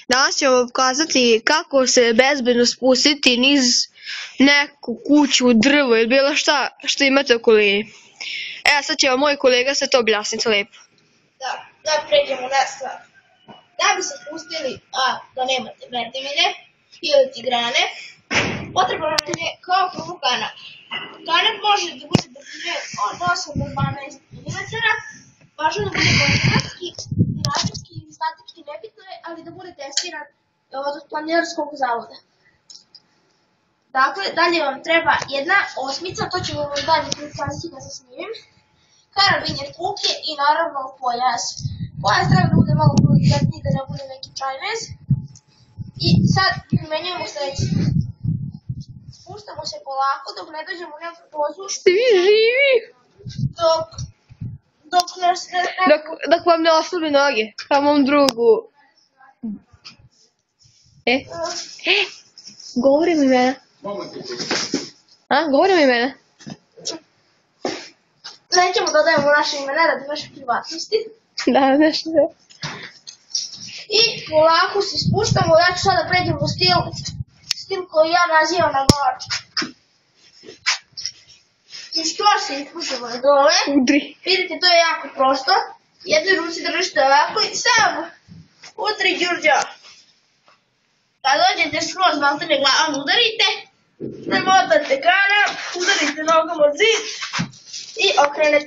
Danas ćemo pokazati kako se bezbedno spustiti niz neku kuću, drvo ili bilo šta što imate u okolini. Evo sad će vam moj kolega sve to objasniti lepo. Da pređemo na stvar. Da bi se spustili, a da nemate merdevine ili tigrane, potrebno nam je kao prvo kanap. Kanap može da bude dužine od 8 do 12 mm, važno da bude konstantski, dinamički ili statički, nebitno je, ali da bude testiran od planinarskog zavoda. Dakle, dalje vam treba jedna osmica, to ćemo vam dalje prikazati da se snimim, karabinjer kuke i naravno pojas. Pojas treba da bude malo kvalitetniji, da ne bude neki čajnez. I sad primenjujemo sledeće. Spuštamo se polako dok ne dođemo u neku pozu. Ste vi živi? Dok vam ne oslabe noge, kao mom drugu. Govori mi mene. Govori mi mene. Nećemo da dajemo naše imena radi vaše privatnosti. Da, nešto da. I polako se spuštamo, ja ću sada pređem u stil koji ja nazivam na glavu. Iz čuva se ispušamo dole. Udri. Vidite, to je jako prosto. Jednoj ruci držite ovako i samo udri Đurđa. Kad dođete skroz maltene glavom udarite, premotate kanap, udarite nogom od zid i okrenete.